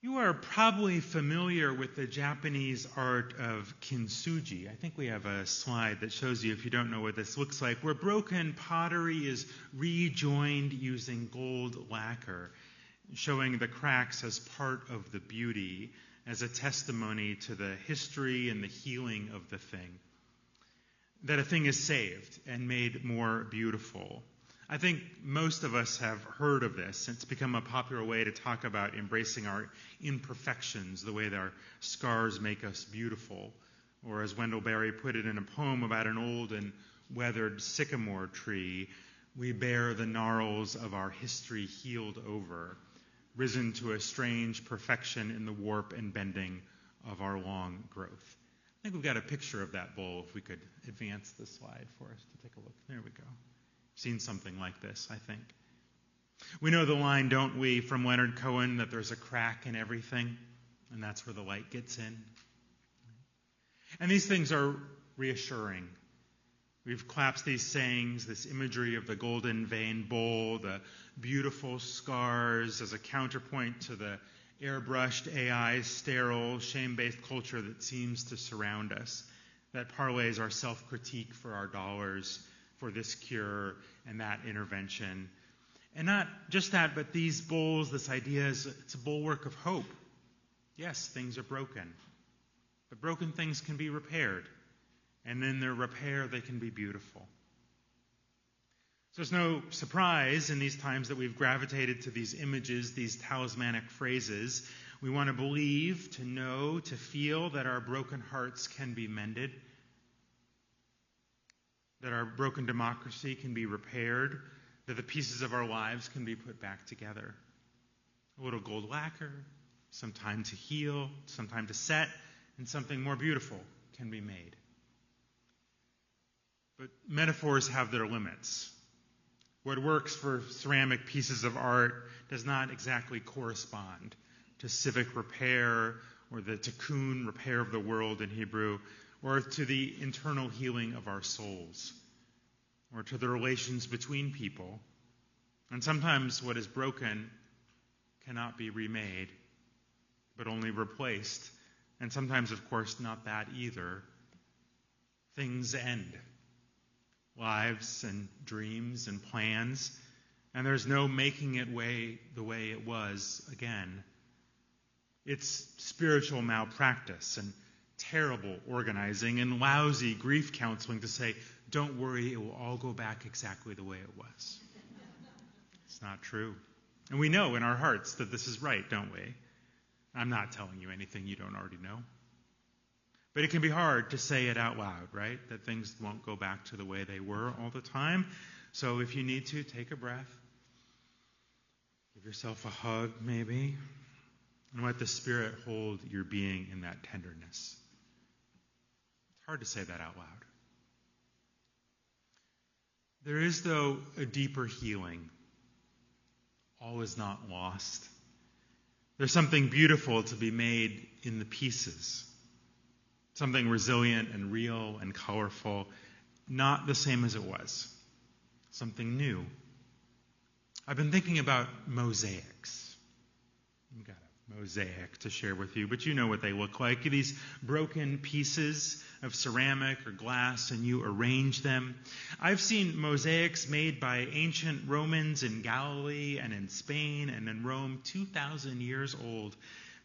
You are probably familiar with the Japanese art of kintsugi. I think we have a slide that shows you, if you don't know what this looks like, where broken pottery is rejoined using gold lacquer, showing the cracks as part of the beauty, as a testimony to the history and the healing of the thing. That a thing is saved and made more beautiful. I think most of us have heard of this. It's become a popular way to talk about embracing our imperfections, the way that our scars make us beautiful. Or as Wendell Berry put it in a poem about an old and weathered sycamore tree, we bear the gnarls of our history healed over, risen to a strange perfection in the warp and bending of our long growth. I think we've got a picture of that bowl, if we could advance the slide for us to take a look. There we go. Seen something like this, I think. We know the line, don't we, from Leonard Cohen, that there's a crack in everything, and that's where the light gets in. And these things are reassuring. We've collapsed these sayings, this imagery of the golden vein bowl, the beautiful scars as a counterpoint to the airbrushed AI, sterile, shame-based culture that seems to surround us, that parlays our self-critique for our dollars, for this cure and that intervention. And not just that, but these bowls, this idea is it's a bulwark of hope. Yes, things are broken, but broken things can be repaired. And in their repair, they can be beautiful. So it's no surprise in these times that we've gravitated to these images, these talismanic phrases. We want to believe, to know, to feel that our broken hearts can be mended, that our broken democracy can be repaired, that the pieces of our lives can be put back together. A little gold lacquer, some time to heal, some time to set, and something more beautiful can be made. But metaphors have their limits. What works for ceramic pieces of art does not exactly correspond to civic repair or the tikkun, repair of the world in Hebrew, or to the internal healing of our souls, or to the relations between people. And sometimes what is broken cannot be remade, but only replaced. And sometimes, of course, not that either. Things end. Lives and dreams and plans, and there's no making it the way it was again. It's spiritual malpractice and terrible organizing and lousy grief counseling to say, don't worry, it will all go back exactly the way it was. It's not true. And we know in our hearts that this is right, don't we? I'm not telling you anything you don't already know. But it can be hard to say it out loud, right? That things won't go back to the way they were all the time. So if you need to, take a breath. Give yourself a hug, maybe. And let the Spirit hold your being in that tenderness. It's hard to say that out loud. There is, though, a deeper healing. All is not lost. There's something beautiful to be made in the pieces. Something resilient and real and colorful, not the same as it was. Something new. I've been thinking about mosaics. I've got a mosaic to share with you, but you know what they look like. These broken pieces of ceramic or glass, and you arrange them. I've seen mosaics made by ancient Romans in Galilee and in Spain and in Rome, 2,000 years old.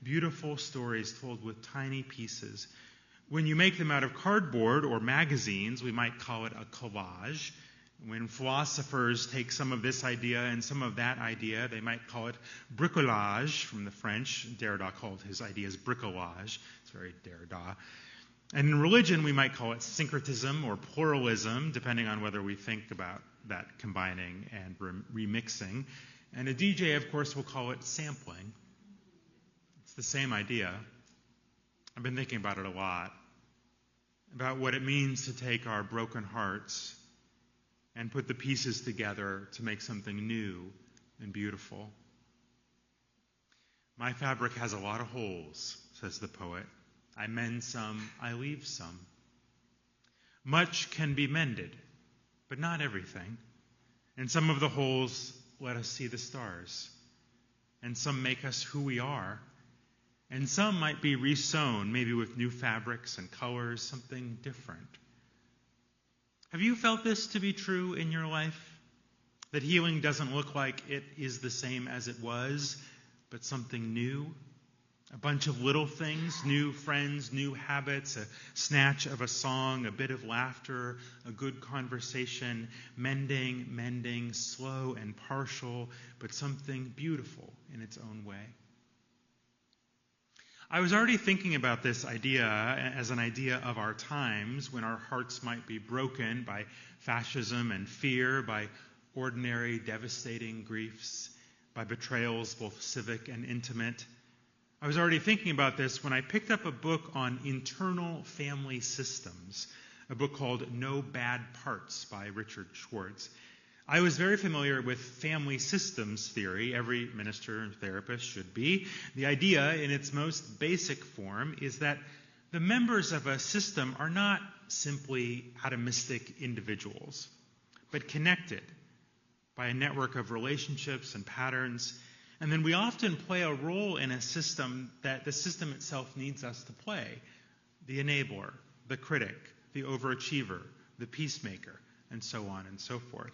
Beautiful stories told with tiny pieces. When you make them out of cardboard or magazines, we might call it a collage. When philosophers take some of this idea and some of that idea, they might call it bricolage from the French. Derrida called his ideas bricolage. It's very Derrida. And in religion, we might call it syncretism or pluralism, depending on whether we think about that combining and remixing. And a DJ, of course, will call it sampling. It's the same idea. I've been thinking about it a lot, about what it means to take our broken hearts and put the pieces together to make something new and beautiful. My fabric has a lot of holes, says the poet. I mend some, I leave some. Much can be mended, but not everything. And some of the holes let us see the stars. And some make us who we are. And some might be resewn, maybe with new fabrics and colors, something different. Have you felt this to be true in your life? That healing doesn't look like it is the same as it was, but something new? A bunch of little things, new friends, new habits, a snatch of a song, a bit of laughter, a good conversation, mending, slow and partial, but something beautiful in its own way. I was already thinking about this idea as an idea of our times when our hearts might be broken by fascism and fear, by ordinary, devastating griefs, by betrayals, both civic and intimate. I was already thinking about this when I picked up a book on internal family systems, a book called No Bad Parts by Richard Schwartz. I was very familiar with family systems theory. Every minister and therapist should be. The idea, in its most basic form, is that the members of a system are not simply atomistic individuals, but connected by a network of relationships and patterns. And then we often play a role in a system that the system itself needs us to play. The enabler, the critic, the overachiever, the peacemaker, and so on and so forth.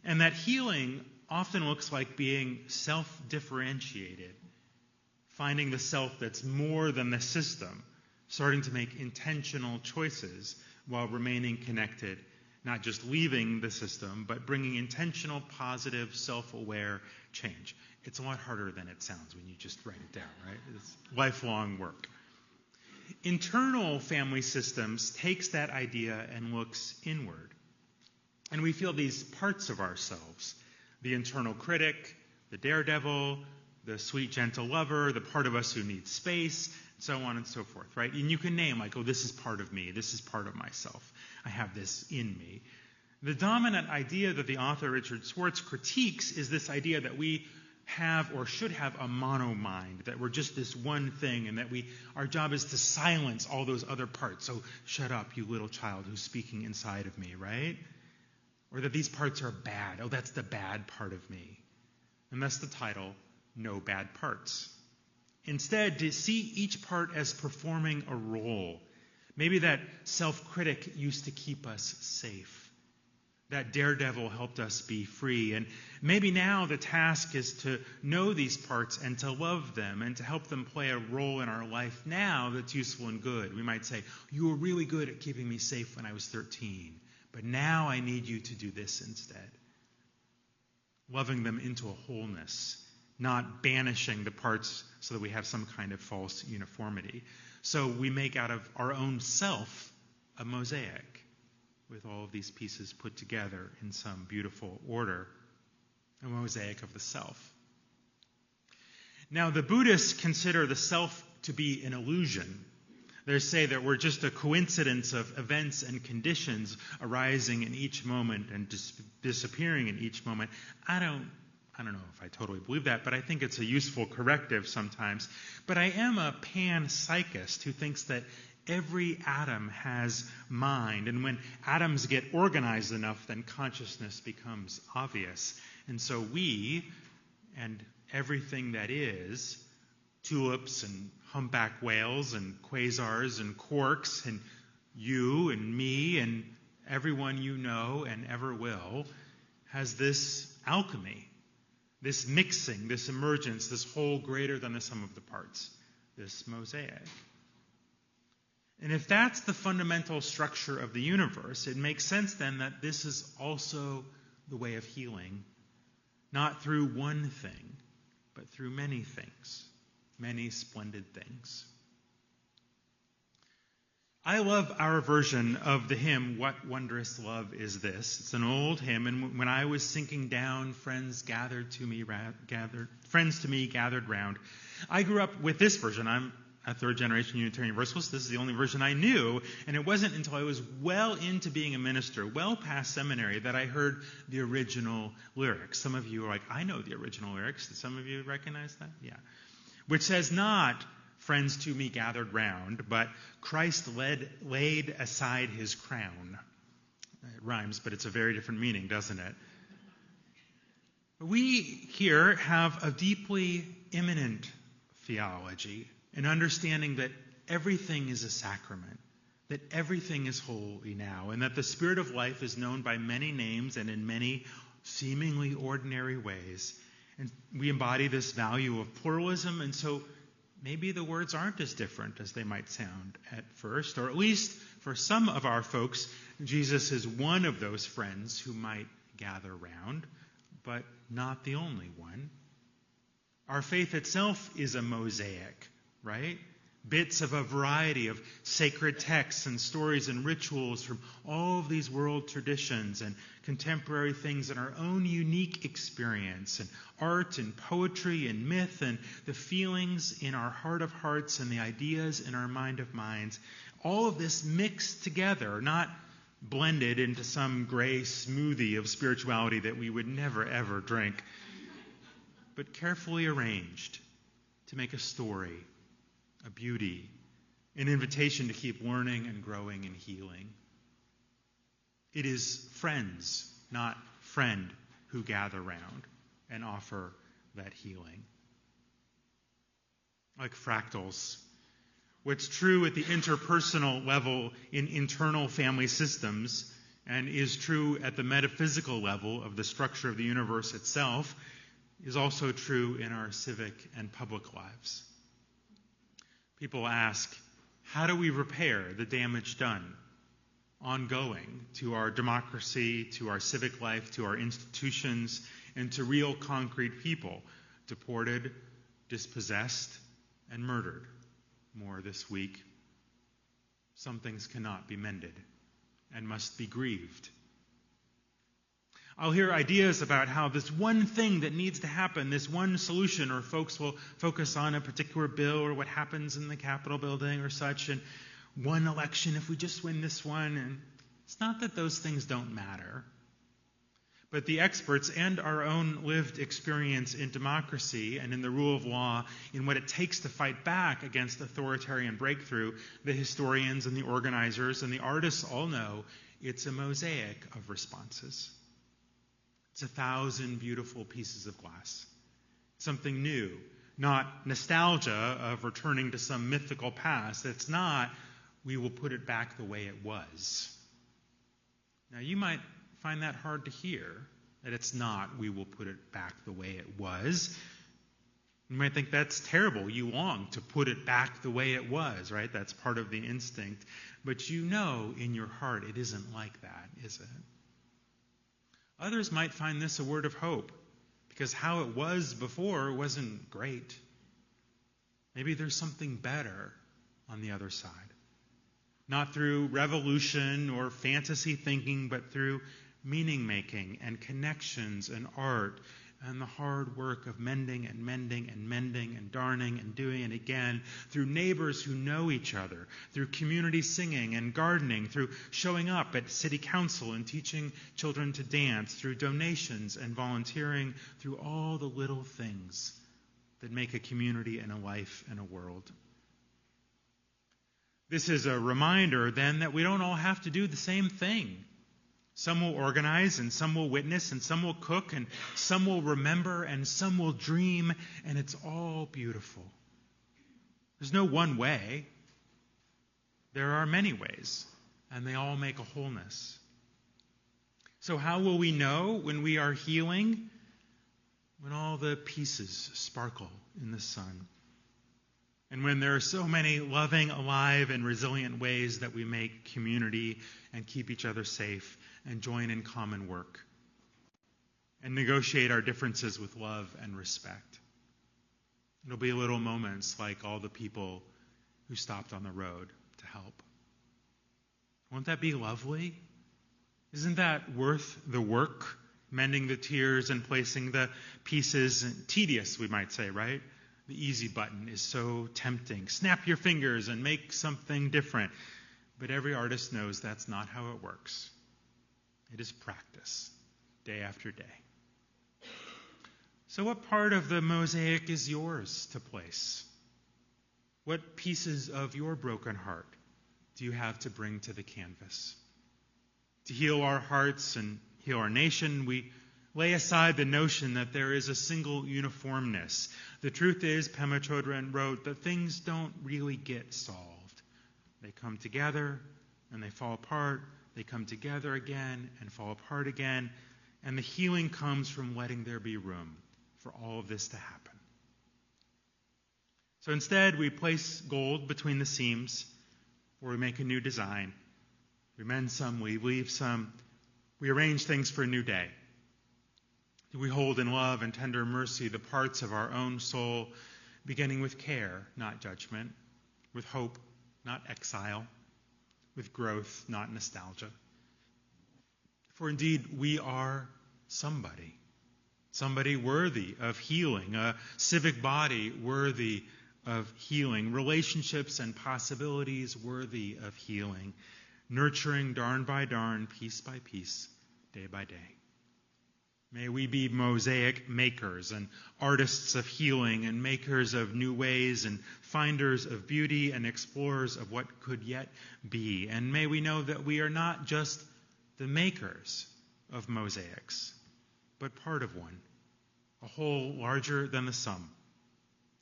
And that healing often looks like being self-differentiated, finding the self that's more than the system, starting to make intentional choices while remaining connected, not just leaving the system, but bringing intentional, positive, self-aware change. It's a lot harder than it sounds when you just write it down, right? It's lifelong work. Internal family systems takes that idea and looks inward. And we feel these parts of ourselves, the internal critic, the daredevil, the sweet, gentle lover, the part of us who needs space, so on and so forth, right? And you can name like, oh, this is part of me, this is part of myself. I have this in me. The dominant idea that the author Richard Schwartz critiques is this idea that we have or should have a mono-mind, that we're just this one thing, and that our job is to silence all those other parts. So shut up, you little child who's speaking inside of me, right? Or that these parts are bad. Oh, that's the bad part of me. And that's the title, No Bad Parts. Instead, to see each part as performing a role. Maybe that self-critic used to keep us safe. That daredevil helped us be free. And maybe now the task is to know these parts and to love them and to help them play a role in our life now that's useful and good. We might say, you were really good at keeping me safe when I was 13, but now I need you to do this instead. Loving them into a wholeness, not banishing the parts so that we have some kind of false uniformity. So we make out of our own self a mosaic, with all of these pieces put together in some beautiful order, a mosaic of the self. Now, the Buddhists consider the self to be an illusion. They say that we're just a coincidence of events and conditions arising in each moment and disappearing in each moment. I don't know if I totally believe that, but I think it's a useful corrective sometimes. But I am a panpsychist who thinks that every atom has mind, and when atoms get organized enough, then consciousness becomes obvious. And so we, and everything that is, tulips and humpback whales and quasars and quarks and you and me and everyone you know and ever will, has this alchemy, this mixing, this emergence, this whole greater than the sum of the parts, this mosaic. And if that's the fundamental structure of the universe, it makes sense then that this is also the way of healing, not through one thing, but through many things, many splendid things. I love our version of the hymn, What Wondrous Love Is This? It's an old hymn, and when I was sinking down, friends to me gathered round. I grew up with this version. I'm a third-generation Unitarian Universalist. This is the only version I knew, and it wasn't until I was well into being a minister, well past seminary, that I heard the original lyrics. Some of you are like, I know the original lyrics. Did some of you recognize that? Yeah. Which says not, friends to me gathered round, but Christ laid aside his crown. It rhymes, but it's a very different meaning, doesn't it? We here have a deeply immanent theology. and understanding that everything is a sacrament, that everything is holy now, and that the Spirit of life is known by many names and in many seemingly ordinary ways. And we embody this value of pluralism, and so maybe the words aren't as different as they might sound at first, or at least for some of our folks, Jesus is one of those friends who might gather round, but not the only one. Our faith itself is a mosaic, right? Bits of a variety of sacred texts and stories and rituals from all of these world traditions and contemporary things in our own unique experience, and art and poetry and myth and the feelings in our heart of hearts and the ideas in our mind of minds. All of this mixed together, not blended into some gray smoothie of spirituality that we would never ever drink, but carefully arranged to make a story, a beauty, an invitation to keep learning and growing and healing. It is friends, not friend, who gather round and offer that healing. Like fractals, what's true at the interpersonal level in internal family systems and is true at the metaphysical level of the structure of the universe itself is also true in our civic and public lives. People ask, how do we repair the damage done ongoing to our democracy, to our civic life, to our institutions, and to real concrete people deported, dispossessed, and murdered? More this week. Some things cannot be mended and must be grieved. I'll hear ideas about how this one thing that needs to happen, this one solution, or folks will focus on a particular bill or what happens in the Capitol building or such, and one election, if we just win this one. And it's not that those things don't matter, but the experts and our own lived experience in democracy and in the rule of law, in what it takes to fight back against authoritarian breakthrough, the historians and the organizers and the artists all know it's a mosaic of responses. It's 1,000 beautiful pieces of glass. Something new, not nostalgia of returning to some mythical past. It's not, we will put it back the way it was. Now, you might find that hard to hear, that it's not, we will put it back the way it was. You might think that's terrible. You long to put it back the way it was, right? That's part of the instinct. But you know in your heart it isn't like that, is it? Others might find this a word of hope, because how it was before wasn't great. Maybe there's something better on the other side. Not through revolution or fantasy thinking, but through meaning-making and connections and art and the hard work of mending and mending and mending and darning and doing it again, through neighbors who know each other, through community singing and gardening, through showing up at city council and teaching children to dance, through donations and volunteering, through all the little things that make a community and a life and a world. This is a reminder, then, that we don't all have to do the same thing. Some will organize, and some will witness, and some will cook, and some will remember, and some will dream, and it's all beautiful. There's no one way. There are many ways, and they all make a wholeness. So how will we know when we are healing? When all the pieces sparkle in the sun. And when there are so many loving, alive, and resilient ways that we make community and keep each other safe and join in common work and negotiate our differences with love and respect. It'll be little moments like all the people who stopped on the road to help. Won't that be lovely? Isn't that worth the work? Mending the tears and placing the pieces, tedious, we might say, right? The easy button is so tempting. Snap your fingers and make something different. But every artist knows that's not how it works. It is practice, day after day. So what part of the mosaic is yours to place? What pieces of your broken heart do you have to bring to the canvas? To heal our hearts and heal our nation, we Lay aside the notion that there is a single uniformness. The truth is, Pema Chodron wrote, that things don't really get solved. They come together and they fall apart. They come together again and fall apart again. And the healing comes from letting there be room for all of this to happen. So instead, we place gold between the seams, or we make a new design. We mend some, we leave some. We arrange things for a new day. We hold in love and tender mercy the parts of our own soul, beginning with care, not judgment, with hope, not exile, with growth, not nostalgia. For indeed, we are somebody worthy of healing, a civic body worthy of healing, relationships and possibilities worthy of healing, nurturing darn by darn, piece by piece, day by day. May we be Mosaic makers and artists of healing and makers of new ways and finders of beauty and explorers of what could yet be. And may we know that we are not just the makers of mosaics, but part of one, a whole larger than the sum,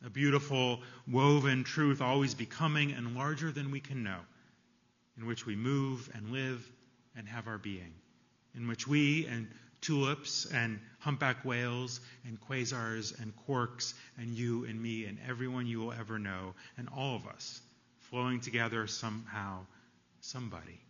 a beautiful woven truth always becoming and larger than we can know, in which we move and live and have our being, in which we and tulips and humpback whales and quasars and quarks and you and me and everyone you will ever know and all of us flowing together somehow, somebody